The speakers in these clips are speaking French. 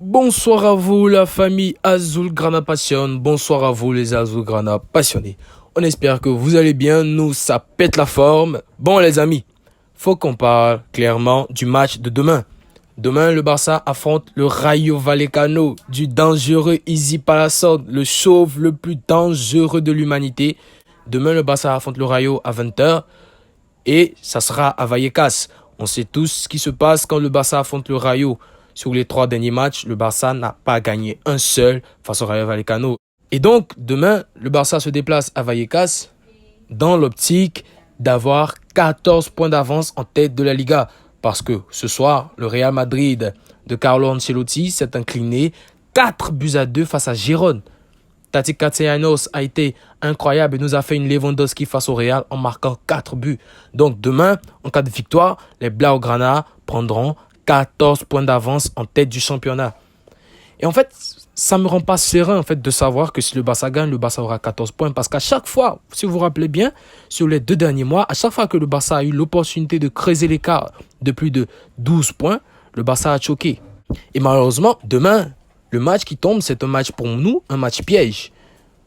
Bonsoir à vous la famille Azulgrana Passion, bonsoir à vous les Azulgrana passionnés. On espère que vous allez bien, nous ça pète la forme. Bon les amis, faut qu'on parle clairement du match de demain. Demain le Barça affronte le Rayo Vallecano du dangereux Izzy Palazón, le chauve le plus dangereux de l'humanité. Demain le Barça affronte le Rayo à 20h et ça sera à Vallecas. On sait tous ce qui se passe quand le Barça affronte le Rayo. Sur les 3 derniers matchs, le Barça n'a pas gagné un seul face au Rayo Vallecano. Et donc, demain, le Barça se déplace à Vallecas dans l'optique d'avoir 14 points d'avance en tête de la Liga. Parce que ce soir, le Real Madrid de Carlo Ancelotti s'est incliné 4-2 face à Gérone. Tati Castellanos a été incroyable et nous a fait une Lewandowski face au Real en marquant 4 buts. Donc demain, en cas de victoire, les Blaugrana prendront 14 points d'avance en tête du championnat. Et en fait, ça me rend pas serein en fait, de savoir que si le Barça gagne, le Barça aura 14 points. Parce qu'à chaque fois, si vous vous rappelez bien, sur les 2 derniers mois, à chaque fois que le Barça a eu l'opportunité de creuser l'écart de plus de 12 points, le Barça a choqué. Et malheureusement, demain, le match qui tombe, c'est un match pour nous, un match piège.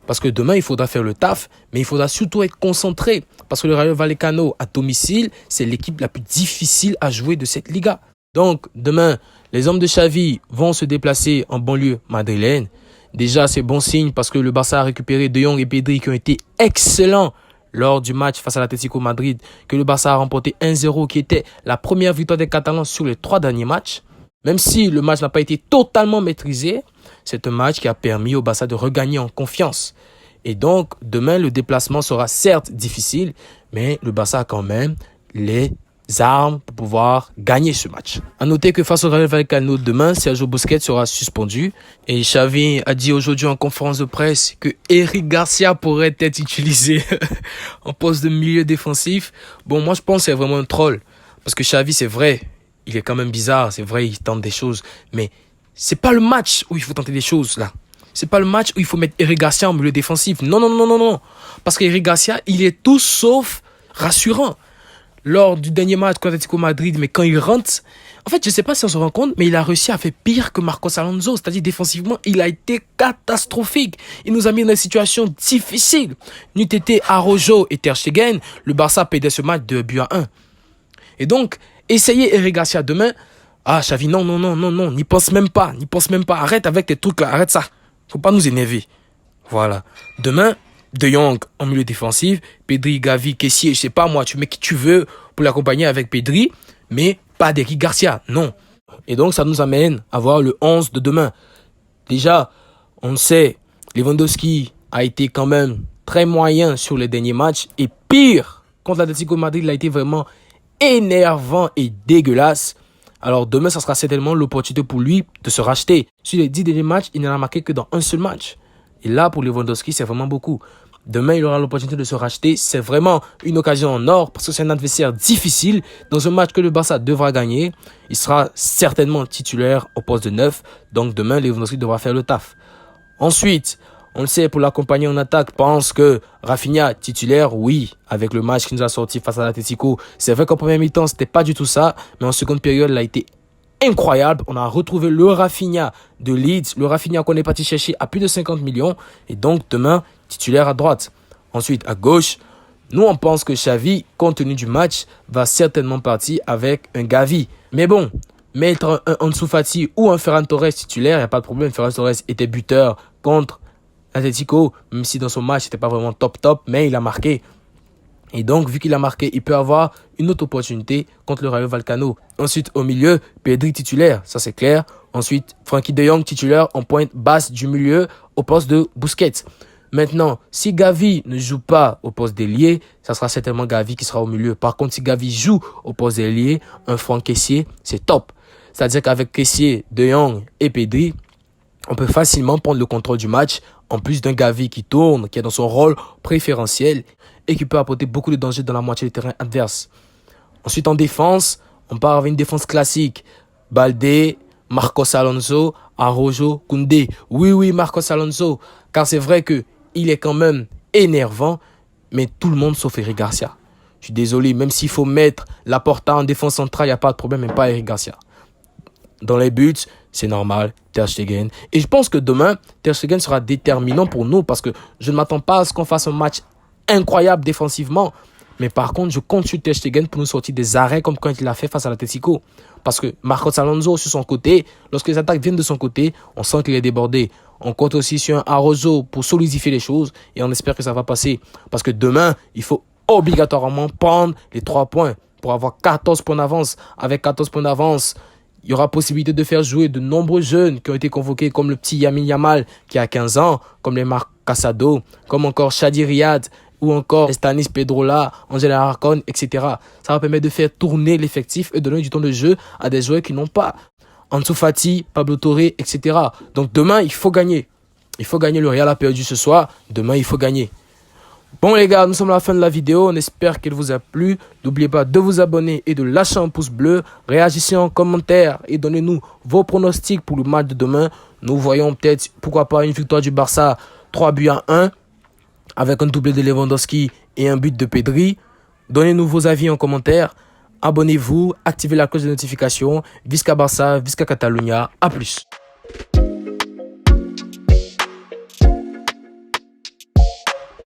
Parce que demain, il faudra faire le taf, mais il faudra surtout être concentré. Parce que le Rayo Vallecano, à domicile, c'est l'équipe la plus difficile à jouer de cette Liga. Donc, demain, les hommes de Xavi vont se déplacer en banlieue madrilène. Déjà, c'est bon signe parce que le Barça a récupéré De Jong et Pedri qui ont été excellents lors du match face à l'Atlético Madrid, que le Barça a remporté 1-0, qui était la première victoire des Catalans sur les 3 derniers matchs. Même si le match n'a pas été totalement maîtrisé, c'est un match qui a permis au Barça de regagner en confiance. Et donc, demain, le déplacement sera certes difficile, mais le Barça a quand même les armes pour pouvoir gagner ce match. À noter que face au Rayo Vallecano demain, Sergio Busquets sera suspendu et Xavi a dit aujourd'hui en conférence de presse que Eric Garcia pourrait être utilisé en poste de milieu défensif. Bon, moi je pense que c'est vraiment un troll parce que Xavi, c'est vrai, il est quand même bizarre, c'est vrai, il tente des choses, mais c'est pas le match où il faut tenter des choses là. C'est pas le match où il faut mettre Eric Garcia en milieu défensif. Non. Parce qu'Eric Garcia, il est tout sauf rassurant. Lors du dernier match contre l'Atlético Madrid, mais quand il rentre, en fait, je ne sais pas si on se rend compte, mais il a réussi à faire pire que Marcos Alonso. C'est-à-dire, défensivement, il a été catastrophique. Il nous a mis dans des situations difficiles. N'eût été Araujo et Ter Stegen, le Barça perdait ce match 2-1. Et donc, essayez Eric Garcia demain. Ah, Xavi, non, n'y pense même pas. Arrête avec tes trucs là, arrête ça. Faut pas nous énerver. Voilà. Demain, De Jong en milieu défensif, Pedri, Gavi, Kessié, je sais pas moi, tu mets qui tu veux pour l'accompagner avec Pedri, mais pas d'Eric Garcia, non. Et donc ça nous amène à voir le 11 de demain. Déjà, on le sait, Lewandowski a été quand même très moyen sur les derniers matchs, et pire, contre l'Atlético Madrid, il a été vraiment énervant et dégueulasse. Alors demain, ça sera certainement l'opportunité pour lui de se racheter. Sur les 10 derniers matchs, il n'en a marqué que dans un seul match. Et là, pour Lewandowski, c'est vraiment beaucoup. Demain, il aura l'opportunité de se racheter. C'est vraiment une occasion en or parce que c'est un adversaire difficile. Dans un match que le Barça devra gagner, il sera certainement titulaire au poste de 9. Donc demain, Lewandowski devra faire le taf. Ensuite, on le sait, pour l'accompagner en attaque, pense que Rafinha titulaire, oui, avec le match qui nous a sorti face à l'Atlético. C'est vrai qu'en première mi-temps, c'était pas du tout ça. Mais en seconde période, il a été incroyable. On a retrouvé le Rafinha de Leeds, le Rafinha qu'on est parti chercher à plus de 50 millions. Et donc, demain, titulaire à droite. Ensuite, à gauche, nous, on pense que Xavi, compte tenu du match, va certainement partir avec un Gavi. Mais bon, mettre un Ansu Fati ou un Ferran Torres titulaire, il n'y a pas de problème. Ferran Torres était buteur contre l'Atlético, même si dans son match, c'était pas vraiment top, mais il a marqué. Et donc, vu qu'il a marqué, il peut avoir une autre opportunité contre le Rayo Vallecano. Ensuite, au milieu, Pedri titulaire, ça c'est clair. Ensuite, Frenkie de Jong titulaire en pointe basse du milieu au poste de Busquets. Maintenant, si Gavi ne joue pas au poste d'ailier, ça sera certainement Gavi qui sera au milieu. Par contre, si Gavi joue au poste d'ailier, un Franck Kessié, c'est top. C'est-à-dire qu'avec Kessié, De Jong et Pedri, on peut facilement prendre le contrôle du match, en plus d'un Gavi qui tourne, qui est dans son rôle préférentiel et qui peut apporter beaucoup de danger dans la moitié du terrain adverse. Ensuite, en défense, on part avec une défense classique. Baldé, Marcos Alonso, Araujo, Koundé. Oui, Marcos Alonso, car c'est vrai que il est quand même énervant, mais tout le monde sauf Eric Garcia. Je suis désolé, même s'il faut mettre Laporta en défense centrale, il n'y a pas de problème, mais pas Eric Garcia. Dans les buts, c'est normal, Ter Stegen. Et je pense que demain, Ter Stegen sera déterminant pour nous parce que je ne m'attends pas à ce qu'on fasse un match incroyable défensivement. Mais par contre, je compte sur Ter Stegen pour nous sortir des arrêts comme quand il l'a fait face à l'Atlético. Parce que Marcos Alonso, sur son côté, lorsque les attaques viennent de son côté, on sent qu'il est débordé. On compte aussi sur un Araujo pour solidifier les choses et on espère que ça va passer. Parce que demain, il faut obligatoirement prendre les 3 points pour avoir 14 points d'avance. Avec 14 points d'avance, il y aura possibilité de faire jouer de nombreux jeunes qui ont été convoqués, comme le petit Lamine Yamal qui a 15 ans, comme les Marc Casado, comme encore Shadi Riyad, ou encore Stanis Pedrola, Angela Arcon, etc. Ça va permettre de faire tourner l'effectif et de donner du temps de jeu à des joueurs qui n'ont pas. Ansu Fati, Pablo Torre, etc. Donc demain, il faut gagner. Il faut gagner. Le Real a perdu ce soir. Demain, il faut gagner. Bon les gars, nous sommes à la fin de la vidéo, on espère qu'elle vous a plu. N'oubliez pas de vous abonner et de lâcher un pouce bleu. Réagissez en commentaire et donnez-nous vos pronostics pour le match de demain. Nous voyons peut-être, pourquoi pas, une victoire du Barça 3-1 avec un doublé de Lewandowski et un but de Pedri. Donnez-nous vos avis en commentaire. Abonnez-vous, activez la cloche de notification. Visca Barça, Visca Catalunya. À plus.